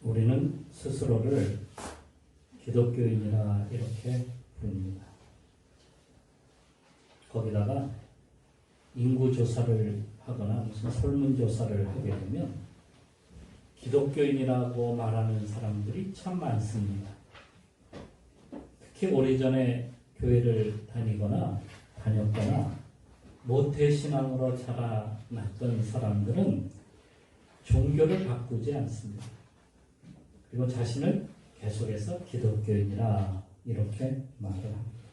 우리는 스스로를 기독교인이라 이렇게 부릅니다. 거기다가 인구조사를 하거나 무슨 설문조사를 하게 되면 기독교인이라고 말하는 사람들이 참 많습니다. 특히 오래전에 교회를 다녔거나 모태신앙으로 자라났던 사람들은 종교를 바꾸지 않습니다. 그리고 자신을 계속해서 기독교인이라 이렇게 말을 합니다.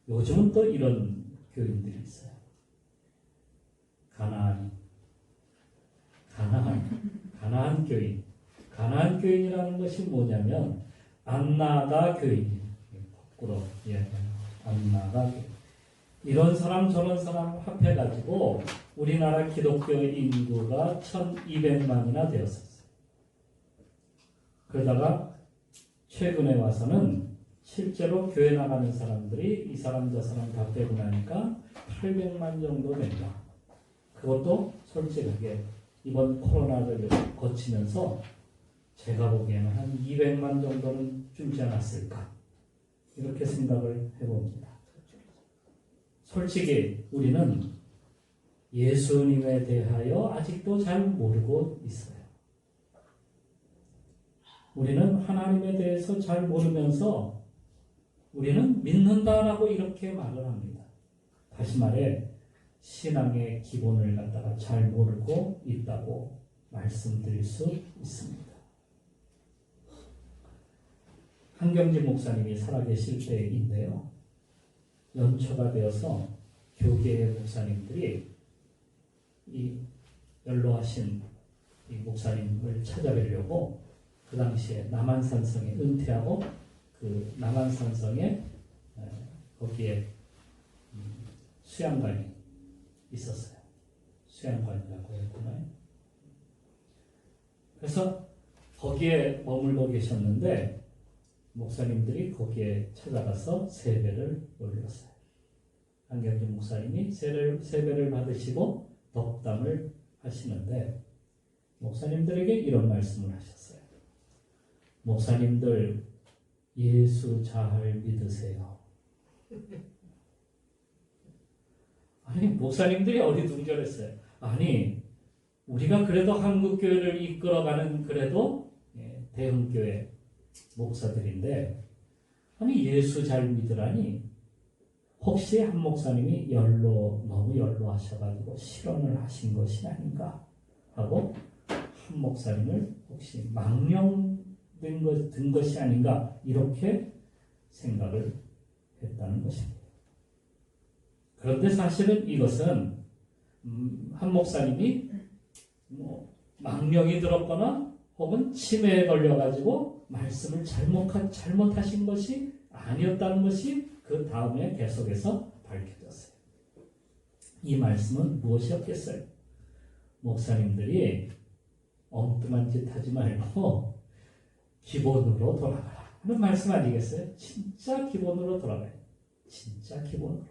요즘은 또 이런 교인들이 있어요. 가나안 교인. 가나안 교인이라는 것이 뭐냐면 안나다 교인. 거꾸로 안나다 교인. 이런 사람 저런 사람 합해가지고 우리나라 기독교 인구가 1200만이나 되었었어요. 그러다가 최근에 와서는 실제로 교회 나가는 사람들이 이 사람 저 사람 다 빼고 나니까 800만 정도 된다. 그것도 솔직하게 이번 코로나를 거치면서 제가 보기에는 한 200만 정도는 줄지 않았을까 이렇게 생각을 해봅니다. 솔직히 우리는 예수님에 대하여 아직도 잘 모르고 있어요. 우리는 하나님에 대해서 잘 모르면서 우리는 믿는다라고 이렇게 말을 합니다. 다시 말해 신앙의 기본을 갖다가 잘 모르고 있다고 말씀드릴 수 있습니다. 한경진 목사님이 살아계실 때인데요. 연초가 되어서 교계의 목사님들이 이 연로하신 이 목사님을 찾아뵈려고 그 당시에 남한산성에 은퇴하고 그 남한산성에 거기에 수양관이 있었어요. 수양관이라고 했구나. 그래서 거기에 머물고 계셨는데 목사님들이 거기에 찾아가서 세배를 올렸어요. 한경진 목사님이 세배를 받으시고 덕담을 하시는데 목사님들에게 이런 말씀을 하셨어요. 목사님들 예수 잘 믿으세요. 아니 목사님들이 어리둥절했어요. 아니 우리가 그래도 한국교회를 이끌어가는 그래도 대형교회 목사들인데 아니 예수 잘 믿으라니 혹시 한 목사님이 너무 연로하셔가지고 실언을 하신 것이 아닌가 하고 한 목사님을 혹시 망령된 것이 아닌가 이렇게 생각을 했다는 것입니다. 그런데 사실은 이것은 한 목사님이 망령이 들었거나 혹은 치매에 걸려가지고 말씀을 잘못하신 것이 아니었다는 것이 그 다음에 계속해서 밝혀졌어요. 이 말씀은 무엇이었겠어요? 목사님들이 엉뚱한 짓 하지 말고 기본으로 돌아가라 하는 말씀 아니겠어요? 진짜 기본으로 돌아가요. 진짜 기본으로.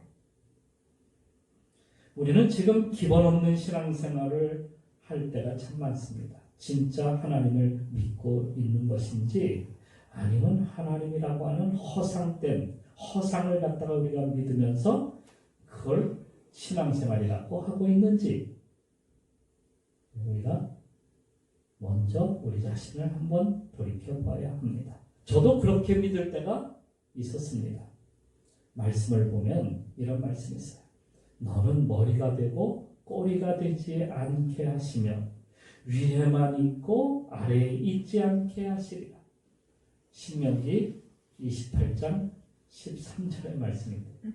우리는 지금 기본 없는 신앙생활을 할 때가 참 많습니다. 진짜 하나님을 믿고 있는 것인지 아니면 하나님이라고 하는 허상을 갖다가 우리가 믿으면서 그걸 신앙생활이라고 하고 있는지 우리가 먼저 우리 자신을 한번 돌이켜봐야 합니다. 저도 그렇게 믿을 때가 있었습니다. 말씀을 보면 이런 말씀이 있어요. 너는 머리가 되고 꼬리가 되지 않게 하시며 위에만 있고 아래에 있지 않게 하시리라. 신명기 28장 13절의 말씀입니다.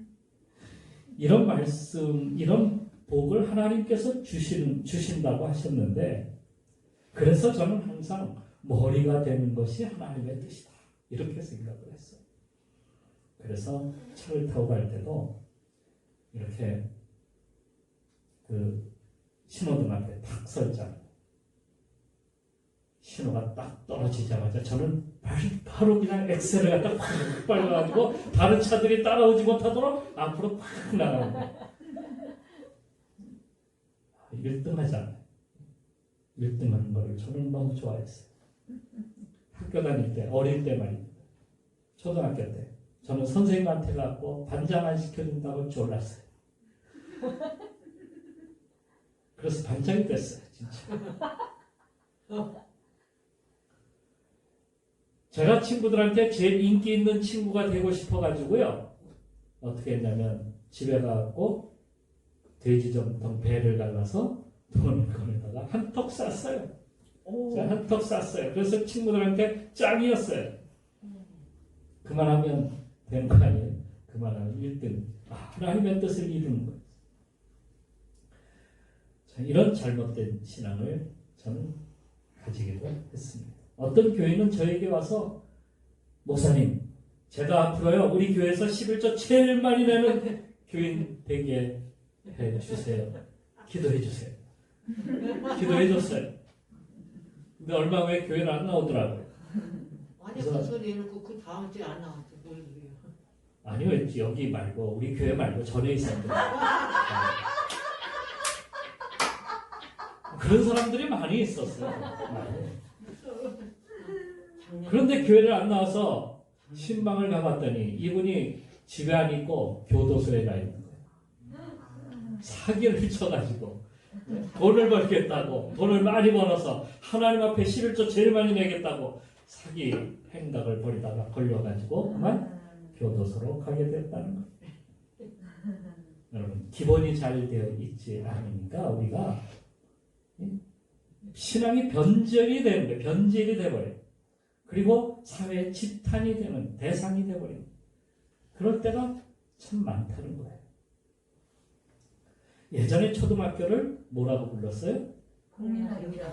이런 말씀, 이런 복을 하나님께서 주신다고 하셨는데 그래서 저는 항상 머리가 되는 것이 하나님의 뜻이다. 이렇게 생각을 했어요. 그래서 차를 타고 갈 때도 이렇게 그 신호등 앞에 탁 서 있잖아요. 신호가 딱 떨어지자마자 저는 바로 그냥 엑셀을 갖다 확 밟아가지고 다른 차들이 따라오지 못하도록 앞으로 확 나가는 거예요. 1등 하잖아요. 1등 하는 거를 저는 너무 좋아했어요. 학교 다닐 때, 어릴 때 말입니다. 초등학교 때. 저는 선생님한테 갖고 반장 안 시켜준다고 졸랐어요. 그래서 반장이 됐어요, 진짜. 제가 친구들한테 제일 인기 있는 친구가 되고 싶어가지고요. 어떻게 했냐면 집에 가고 돼지정통 배를 갈라서 돈을 거기다가 한턱 쌌어요. 제가 한턱 쌌어요. 그래서 친구들한테 짱이었어요. 그만하면 되는 거 아니에요? 그만하면 1등. 하나님의 뜻을 이루는 거예요. 이런 잘못된 신앙을 저는 가지기도 했습니다. 어떤 교인은 저에게 와서 목사님, 제가 앞으로요 우리 교회에서 11조 제일 많이 내는 교인 되게 해주세요. 기도해주세요. 기도해줬어요. 근데 얼마 후에 교회는 안 나오더라고요. 아니 그 소리 해놓고 그 다음 주에 안 나왔어. 뭘 그래요? 아니요, 여기 말고 우리 교회 말고 전에 있었던 그런 사람들이 많이 있었어요. 많이. 그런데 교회를 안 나와서 신방을 가봤더니 이분이 집에 안 있고 교도소에 가 있는 거예요. 사기를 쳐가지고 돈을 벌겠다고, 돈을 많이 벌어서 하나님 앞에 11조 제일 많이 내겠다고 사기 행각을 벌이다가 걸려가지고 그만 교도소로 가게 됐다는 거예요. 여러분, 기본이 잘 되어 있지 않으니까 우리가 신앙이 변절이 되는 거예요. 변질이 되어버려요. 그리고 사회의 지탄이 되는 대상이 되어버려요. 그럴 때가 참 많다는 거예요. 예전에 초등학교를 뭐라고 불렀어요?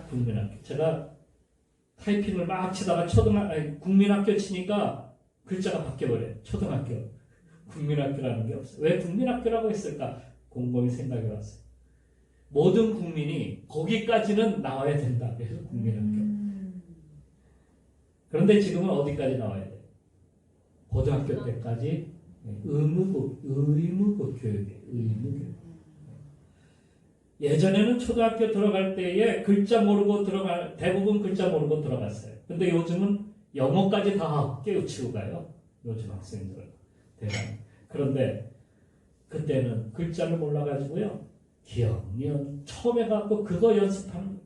국민학교. 제가 타이핑을 막 치다가 국민학교 치니까 글자가 바뀌어버려요. 초등학교. 국민학교라는 게 없어요. 왜 국민학교라고 했을까? 곰곰이 생각해 봤어요. 모든 국민이 거기까지는 나와야 된다. 그래서 국민학교. 그런데 지금은 어디까지 나와야 돼요? 고등학교 때까지 의무급 교육이에요. 의무교육. 예전에는 초등학교 들어갈 때에 대부분 글자 모르고 들어갔어요. 근데 요즘은 영어까지 다 깨우치고 가요. 요즘 학생들은. 대단히. 그런데 그때는 글자를 몰라가지고요. 기억, 니은, 처음에 갖고 그거 연습하는,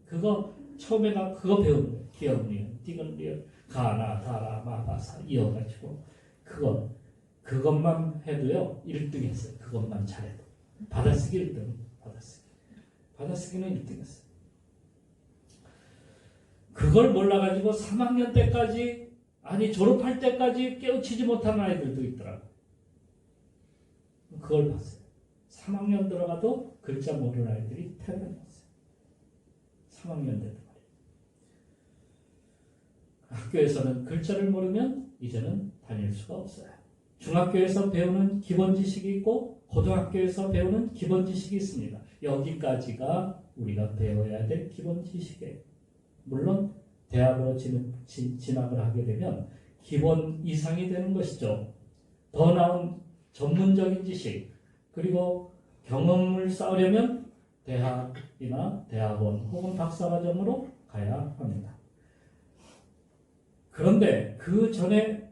처음에 갖고 그거 배우는 거예요. 기억, 니은, 디귿, 리을, 가나, 다라, 마바사 이어가지고 그것만 해도요. 1등 했어요. 그것만 잘해도. 받아쓰기 1등. 받아쓰기는 1등 했어요. 그걸 몰라가지고 3학년 때까지, 졸업할 때까지 깨우치지 못하는 아이들도 있더라고요. 그걸 봤어요. 3학년 들어가도 글자 모르는 아이들이 태어났어요. 3학년 때도 말이에요. 학교에서는 글자를 모르면 이제는 다닐 수가 없어요. 중학교에서 배우는 기본 지식이 있고 고등학교에서 배우는 기본 지식이 있습니다. 여기까지가 우리가 배워야 될 기본 지식이에요. 물론 대학으로 진학을 하게 되면 기본 이상이 되는 것이죠. 더 나은 전문적인 지식 그리고 경험을 쌓으려면 대학이나 대학원 혹은 박사과정으로 가야 합니다. 그런데 그 전에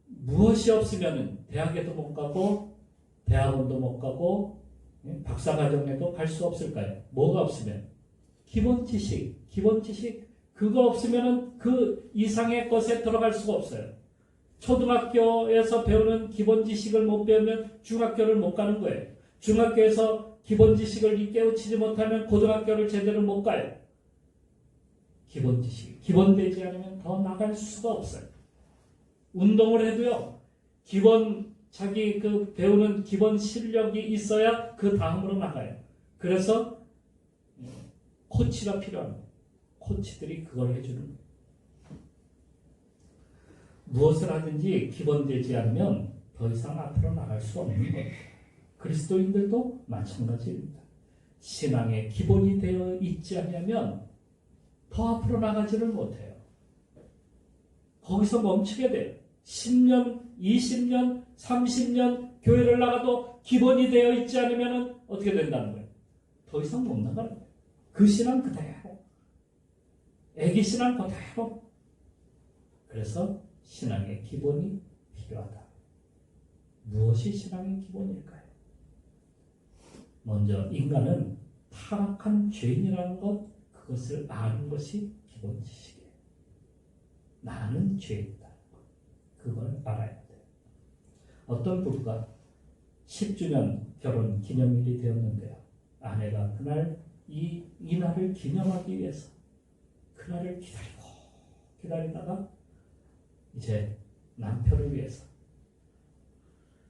무엇이 없으면 대학에도 못 가고 대학원도 못 가고 박사과정에도 갈 수 없을까요? 뭐가 없으면? 기본 지식 그거 없으면 그 이상의 것에 들어갈 수가 없어요. 초등학교에서 배우는 기본 지식을 못 배우면 중학교를 못 가는 거예요. 중학교에서 기본 지식을 깨우치지 못하면 고등학교를 제대로 못 가요. 기본 지식. 기본되지 않으면 더 나갈 수가 없어요. 운동을 해도요. 자기 배우는 기본 실력이 있어야 그 다음으로 나가요. 그래서 코치가 필요합니다. 코치들이 그걸 해주는 거예요. 무엇을 하든지 기본되지 않으면 더 이상 앞으로 나갈 수 없는 거예요. 그리스도인들도 마찬가지입니다. 신앙의 기본이 되어 있지 않으면 더 앞으로 나가지를 못해요. 거기서 멈추게 돼요. 10년, 20년, 30년 교회를 나가도 기본이 되어 있지 않으면 어떻게 된다는 거예요? 더 이상 못 나가는 거예요. 그 신앙 그대로. 애기 신앙 그대로. 그래서 신앙의 기본이 필요하다. 무엇이 신앙의 기본일까요? 먼저 인간은 타락한 죄인이라는 것, 그것을 아는 것이 기본 지식이에요. 나는 죄인이다. 그걸 알아야 돼요. 어떤 부부가 10주년 결혼 기념일이 되었는데요. 아내가 그날 이 날을 기념하기 위해서 그날을 기다리다가 이제 남편을 위해서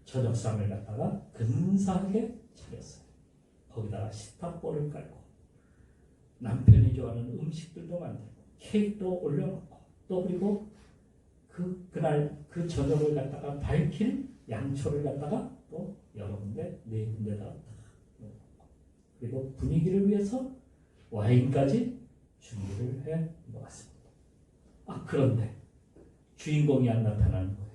저녁상을 갖다가 근사하게 차렸어요. 거기다가 식탁보를 깔고 남편이 좋아하는 음식들도 만들고 케이크도 올려놓고 또 그리고 그날 그 저녁을 갖다가 밝힌 양초를 갖다가 또 여러 군데 네 군데다가 놓고 그리고 분위기를 위해서 와인까지 준비를 해 놓았습니다. 그런데 주인공이 안 나타나는 거예요.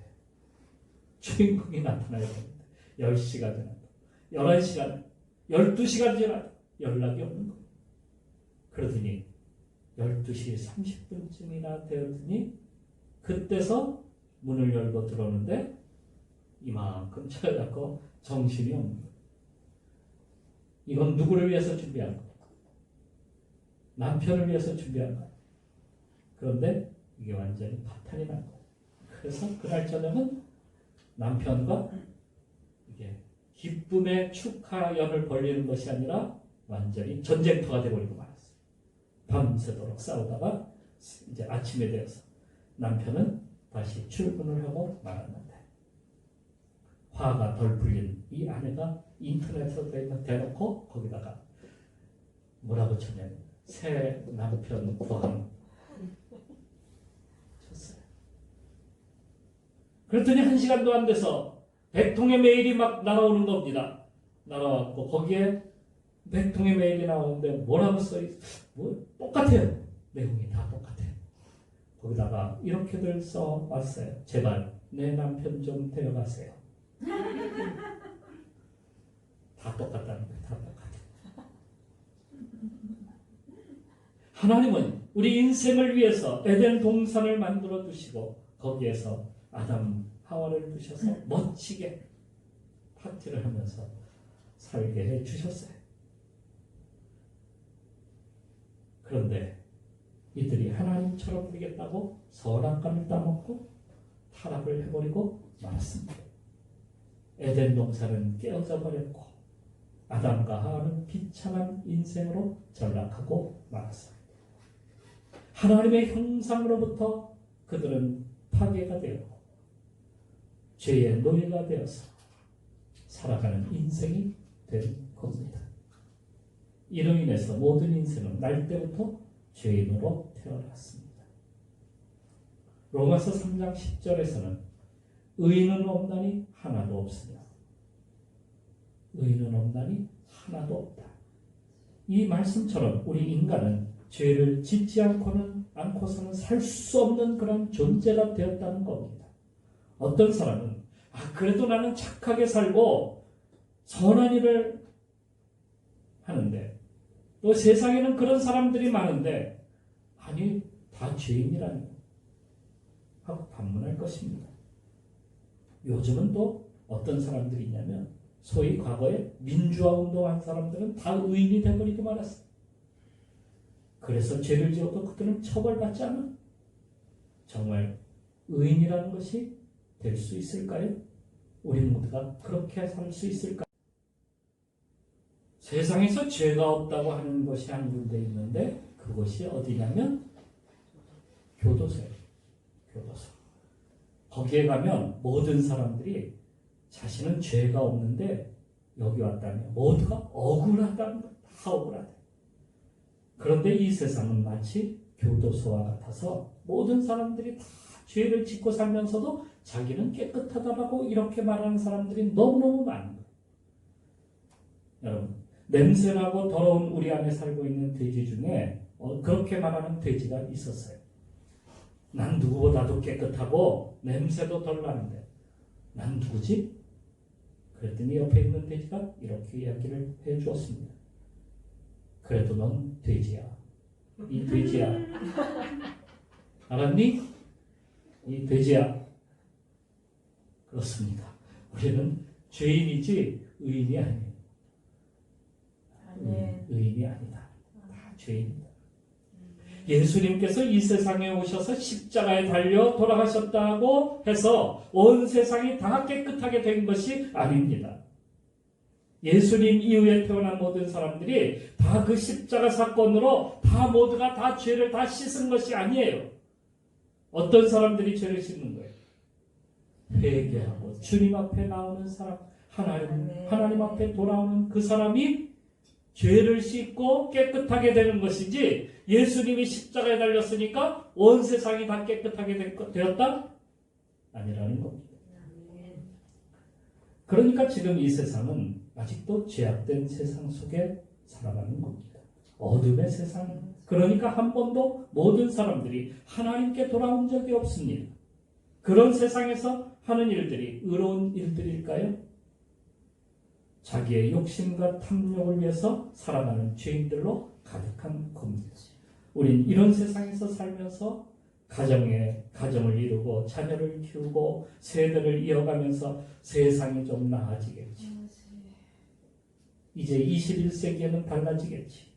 주인공이 나타나야 되는데 10시가 지나도 11시간 12시간 지나도 연락이 없는 거예요. 그러더니 12시 30분쯤이나 되었더니 그때서 문을 열고 들어오는데 이만큼 쳐갖고 정신이 없는 거예요. 이건 누구를 위해서 준비한 거예요? 남편을 위해서 준비한 거예요. 그런데 이게 완전히 파탄이 난 거예요. 그래서 그날 저녁은 남편과 이게 기쁨의 축하연을 벌리는 것이 아니라 완전히 전쟁터가 되어버리고 말았어요. 밤새도록 싸우다가 이제 아침에 되어서 남편은 다시 출근을 하고 말았는데 화가 덜 풀린 이 아내가 인터넷으로 대놓고 거기다가 뭐라고 쳤냐면 새 남편 구함 쳤어요. 그랬더니 1시간도 안 돼서 100통의 메일이 막 날아오는 겁니다. 날아왔고 거기에 100통의 메일이 나오는데 뭐라고 써있어요? 뭐 똑같아요. 내용이 다 똑같아요. 거기다가 이렇게들 써왔어요. 제발 내 남편 좀 데려가세요. 다 똑같다는 거예요. 다 똑같아요. 하나님은 우리 인생을 위해서 에덴 동산을 만들어 두시고 거기에서 아담 하와를 두셔서 멋지게 파티를 하면서 살게 해 주셨어요. 그런데 이들이 하나님처럼 되겠다고 선악과를 따먹고 타락을 해버리고 말았습니다. 에덴 동산은 깨어져 버렸고 아담과 하와는 비참한 인생으로 전락하고 말았습니다. 하나님의 형상으로부터 그들은 파괴가 되었고 죄의 노예가 되어서 살아가는 인생이 된 겁니다. 이로 인해서 모든 인생은 날 때부터 죄인으로 태어났습니다. 로마서 3장 10절에서는 의인은 없나니 하나도 없으며 의인은 없나니 하나도 없다. 이 말씀처럼 우리 인간은 죄를 짓지 않고서는 살 수 없는 그런 존재가 되었다는 겁니다. 어떤 사람은 그래도 나는 착하게 살고 선한 일을 하는데 또 세상에는 그런 사람들이 많은데 아니 다 죄인이라니 하고 반문할 것입니다. 요즘은 또 어떤 사람들이 있냐면 소위 과거에 민주화 운동한 사람들은 다 의인이 되어버리고 말았어요. 그래서 죄를 지어도 그들은 처벌받지 않아. 정말 의인이라는 것이 될 수 있을까요? 우리 모두가 그렇게 살 수 있을까요? 세상에서 죄가 없다고 하는 것이 한 군데 있는데 그것이 어디냐면 교도소예요. 교도소. 거기에 가면 모든 사람들이 자신은 죄가 없는데 여기 왔다면 모두가 억울하다는 거예요. 다 억울하다. 그런데 이 세상은 마치 교도소와 같아서 모든 사람들이 다 죄를 짓고 살면서도 자기는 깨끗하다라고 이렇게 말하는 사람들이 너무너무 많은 거예요. 여러분, 냄새나고 더러운 우리 안에 살고 있는 돼지 중에 그렇게 말하는 돼지가 있었어요. 난 누구보다도 깨끗하고 냄새도 덜 나는데 난 누구지? 그랬더니 옆에 있는 돼지가 이렇게 이야기를 해주었습니다. 그래도 넌 돼지야. 이 돼지야. 알았니? 이 돼지야. 그렇습니다. 우리는 죄인이지 의인이 아니에요. 의인이 아니다. 다 죄인이다. 예수님께서 이 세상에 오셔서 십자가에 달려 돌아가셨다고 해서 온 세상이 다 깨끗하게 된 것이 아닙니다. 예수님 이후에 태어난 모든 사람들이 다 그 십자가 사건으로 다 모두가 다 죄를 다 씻은 것이 아니에요. 어떤 사람들이 죄를 씻는 거예요? 회개하고 주님 앞에 나오는 사람, 하나님 앞에 돌아오는 그 사람이 죄를 씻고 깨끗하게 되는 것이지, 예수님이 십자가에 달렸으니까 온 세상이 다 깨끗하게 되었다? 아니라는 겁니다. 그러니까 지금 이 세상은 아직도 죄악된 세상 속에 살아가는 겁니다. 어둠의 세상. 그러니까 한 번도 모든 사람들이 하나님께 돌아온 적이 없습니다. 그런 세상에서 하는 일들이 의로운 일들일까요? 자기의 욕심과 탐욕을 위해서 살아가는 죄인들로 가득한 겁니다. 우린 이런 세상에서 살면서 가정을 이루고 자녀를 키우고 세대를 이어가면서 세상이 좀 나아지겠지. 이제 21세기에는 달라지겠지.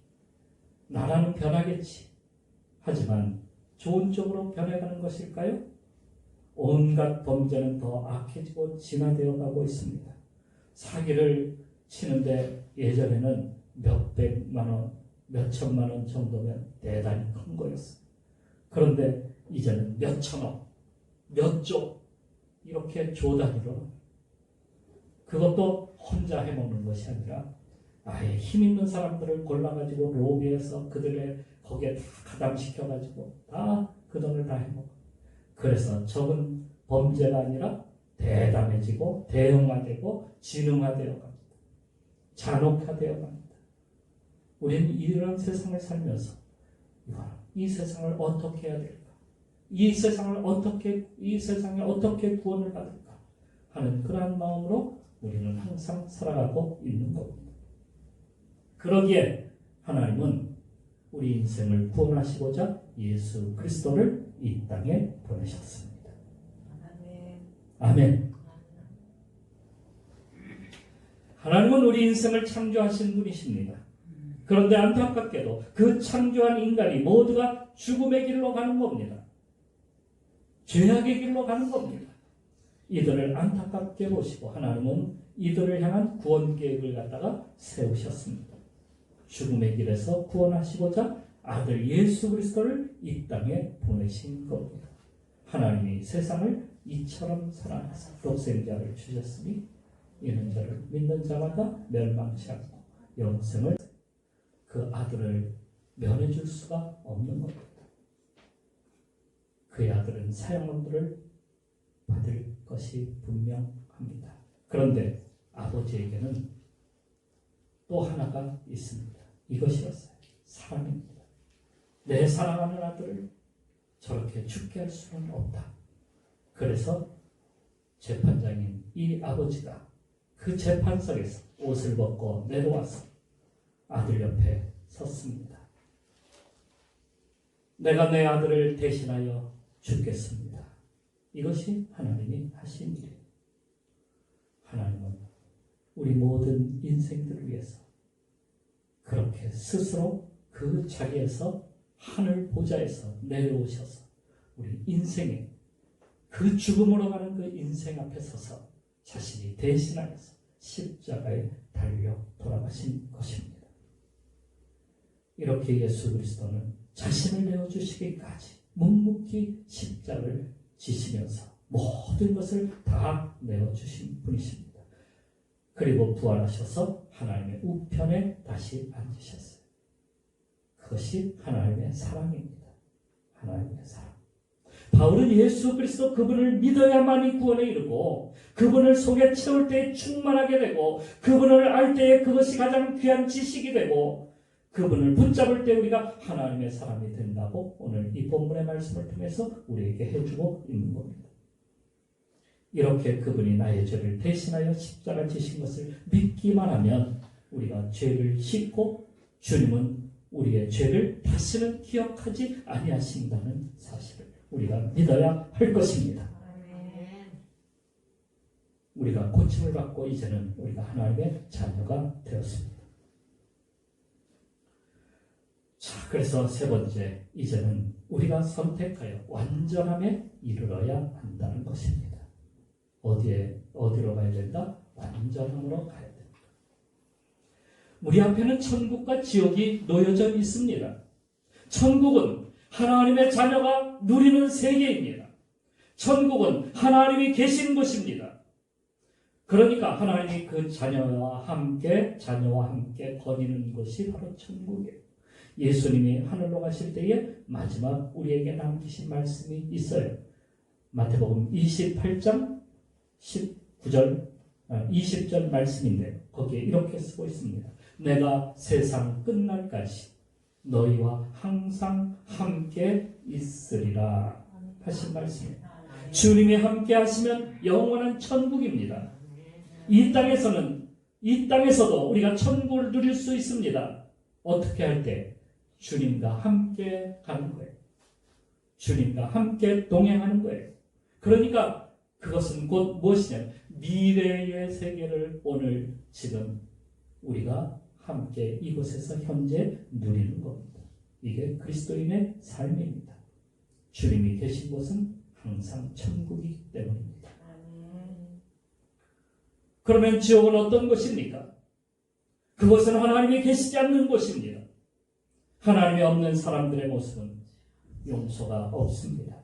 나라는 변하겠지. 하지만 좋은 쪽으로 변해가는 것일까요? 온갖 범죄는 더 악해지고 진화되어 가고 있습니다. 사기를 치는데 예전에는 몇백만 원, 몇천만 원 정도면 대단히 큰 거였어요. 그런데 이제는 몇천억, 몇조 이렇게 조 단위로, 그것도 혼자 해먹는 것이 아니라 아예 힘 있는 사람들을 골라가지고 로비해서 그들의 거기에 다 가담시켜가지고 다 그 돈을 다 해먹어. 그래서 적은 범죄가 아니라 대담해지고 대형화되고 진흥화되어 갑니다. 잔혹화되어 갑니다. 우리는 이런 세상을 살면서 이 세상을 어떻게 해야 될까? 이 세상에 어떻게 구원을 받을까? 하는 그러한 마음으로 우리는 항상 살아가고 있는 겁니다. 그러기에 하나님은 우리 인생을 구원하시고자 예수 그리스도를 이 땅에 보내셨습니다. 아멘. 하나님은 우리 인생을 창조하신 분이십니다. 그런데 안타깝게도 그 창조한 인간이 모두가 죽음의 길로 가는 겁니다. 죄악의 길로 가는 겁니다. 이들을 안타깝게 보시고 하나님은 이들을 향한 구원 계획을 갖다가 세우셨습니다. 죽음의 길에서 구원하시고자 아들 예수 그리스도를 이 땅에 보내신 겁니다. 하나님이 세상을 이처럼 사랑하사 독생자를 주셨으니 이는 저를 믿는 자마다 멸망치 않고 영생을, 그 아들을 면해줄 수가 없는 겁니다. 그의 아들은 사형원들을 받을 것이 분명합니다. 그런데 아버지에게는 또 하나가 있습니다. 이것이었어요. 사랑입니다. 내 사랑하는 아들을 저렇게 죽게 할 수는 없다. 그래서 재판장인 이 아버지가 그 재판석에서 옷을 벗고 내려와서 아들 옆에 섰습니다. 내가 내 아들을 대신하여 죽겠습니다. 이것이 하나님이 하신 일이에요. 하나님은 우리 모든 인생들을 위해서 그렇게 스스로 그 자리에서 하늘 보좌에서 내려오셔서 우리 인생에 그 죽음으로 가는 그 인생 앞에 서서 자신이 대신하여서 십자가에 달려 돌아가신 것입니다. 이렇게 예수 그리스도는 자신을 내어주시기까지 묵묵히 십자가를 지시면서 모든 것을 다 내어주신 분이십니다. 그리고 부활하셔서 하나님의 우편에 다시 앉으셨어요. 그것이 하나님의 사랑입니다. 하나님의 사랑. 바울은 예수 그리스도 그분을 믿어야만이 구원에 이르고 그분을 속에 채울 때에 충만하게 되고 그분을 알 때에 그것이 가장 귀한 지식이 되고 그분을 붙잡을 때 우리가 하나님의 사람이 된다고 오늘 이 본문의 말씀을 통해서 우리에게 해주고 있는 겁니다. 이렇게 그분이 나의 죄를 대신하여 십자가 지신 것을 믿기만 하면 우리가 죄를 씻고 주님은 우리의 죄를 다시는 기억하지 아니하신다는 사실을 우리가 믿어야 할 것입니다. 우리가 고침을 받고 이제는 우리가 하나님의 자녀가 되었습니다. 자, 그래서 세 번째, 이제는 우리가 선택하여 완전함에 이르러야 한다는 것입니다. 어디로 가야 된다? 완전함으로 가야 된다. 우리 앞에는 천국과 지옥이 놓여져 있습니다. 천국은 하나님의 자녀가 누리는 세계입니다. 천국은 하나님이 계신 곳입니다. 그러니까 하나님이 그 자녀와 함께 거니는 것이 바로 천국이에요. 예수님이 하늘로 가실 때에 마지막 우리에게 남기신 말씀이 있어요. 마태복음 28장 19절 20절 말씀인데 거기에 이렇게 쓰고 있습니다. 내가 세상 끝날까지 너희와 항상 함께 있으리라 하신 말씀이에요. 주님이 함께 하시면 영원한 천국입니다. 이 땅에서도 우리가 천국을 누릴 수 있습니다. 어떻게 할 때? 주님과 함께 가는 거예요. 주님과 함께 동행하는 거예요. 그러니까 그것은 곧 무엇이냐? 미래의 세계를 오늘 지금 우리가 함께 이곳에서 현재 누리는 겁니다. 이게 그리스도인의 삶입니다. 주님이 계신 곳은 항상 천국이기 때문입니다. 그러면 지옥은 어떤 곳입니까? 그곳은 하나님이 계시지 않는 곳입니다. 하나님이 없는 사람들의 모습은 용서가 없습니다.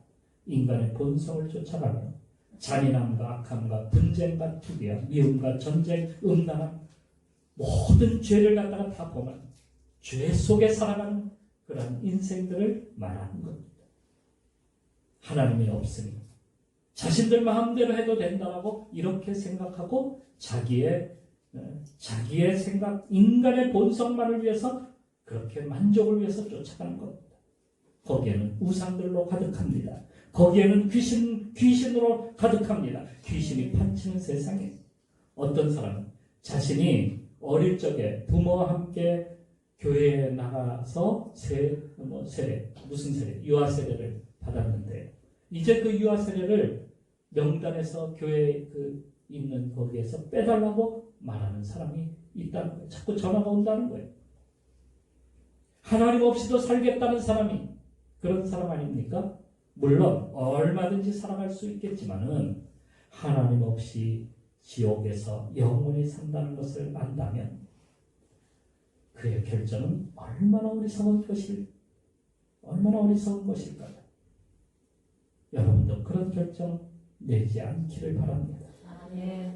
인간의 본성을 쫓아가며 잔인함과 악함과 분쟁과 투기와 미움과 전쟁, 음란함 모든 죄를 갖다가 다 범한 죄 속에 살아가는 그런 인생들을 말하는 겁니다. 하나님이 없으니 자신들 마음대로 해도 된다라고 이렇게 생각하고 자기의 생각, 인간의 본성만을 위해서 그렇게 만족을 위해서 쫓아가는 겁니다. 거기에는 우상들로 가득합니다. 거기에는 귀신으로 가득합니다. 귀신이 판치는 세상에 어떤 사람은 자신이 어릴 적에 부모와 함께 교회에 나가서 무슨 세례, 유아 세례를 받았는데 이제 그 유아 세례를 명단에서 교회에 있는 거기에서 빼달라고 말하는 사람이 있다는 거예요. 자꾸 전화가 온다는 거예요. 하나님 없이도 살겠다는 사람이 그런 사람 아닙니까? 물론 얼마든지 살아갈 수 있겠지만은 하나님 없이 지옥에서 영원히 산다는 것을 안다면 그의 결정은 얼마나 어리석은 것일까요? 여러분도 그런 결정 내지 않기를 바랍니다.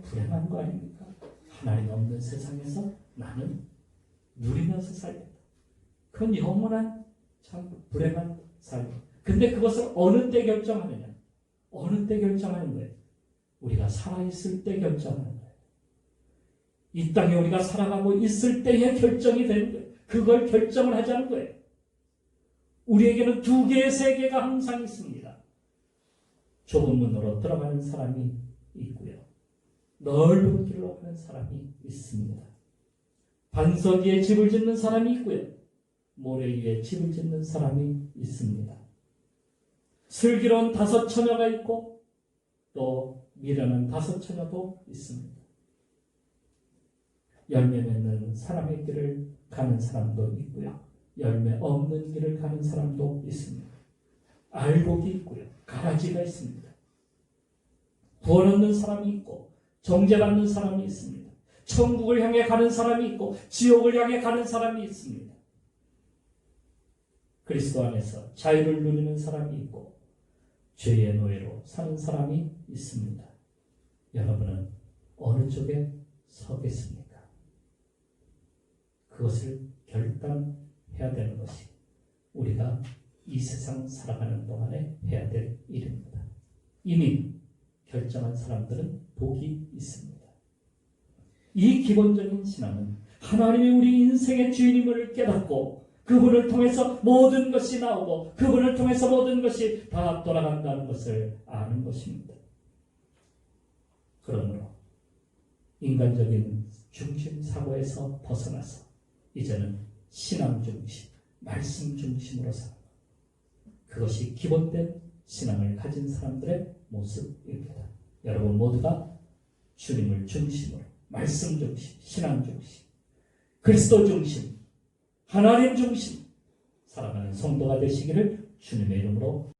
불행한 거 아닙니까? 하나님 없는 세상에서 나는 누리면서 살겠다. 그건 영원한 참 불행한 삶. 근데 그것을 어느 때 결정하느냐? 어느 때 결정하는 거예요? 우리가 살아있을 때 결정하는 거예요. 이 땅에 우리가 살아가고 있을 때에 결정이 되는 거예요. 그걸 결정을 하자는 거예요. 우리에게는 두 개의 세계가 항상 있습니다. 좁은 문으로 들어가는 사람이 있고요. 넓은 길로 가는 사람이 있습니다. 반석 위에 집을 짓는 사람이 있고요. 모래 위에 집을 짓는 사람이 있습니다. 슬기로운 5 처녀가 있고 또 미련한 5 처녀도 있습니다. 열매 맺는 사람의 길을 가는 사람도 있고요. 열매 없는 길을 가는 사람도 있습니다. 알곡이 있고요. 가라지가 있습니다. 구원 얻는 사람이 있고 정죄받는 사람이 있습니다. 천국을 향해 가는 사람이 있고 지옥을 향해 가는 사람이 있습니다. 그리스도 안에서 자유를 누리는 사람이 있고 죄의 노예로 사는 사람이 있습니다. 여러분은 어느 쪽에 서겠습니까? 그것을 결단해야 되는 것이 우리가 이 세상 살아가는 동안에 해야 될 일입니다. 이미 결정한 사람들은 복이 있습니다. 이 기본적인 신앙은 하나님이 우리 인생의 주인임을 깨닫고 그분을 통해서 모든 것이 나오고 그분을 통해서 모든 것이 다 돌아간다는 것을 아는 것입니다. 그러므로 인간적인 중심 사고에서 벗어나서 이제는 신앙 중심, 말씀 중심으로 살아가. 그것이 기본된 신앙을 가진 사람들의 모습입니다. 여러분 모두가 주님을 중심으로 말씀 중심, 신앙 중심, 그리스도 중심, 하나님 중심 살아가는 성도가 되시기를 주님의 이름으로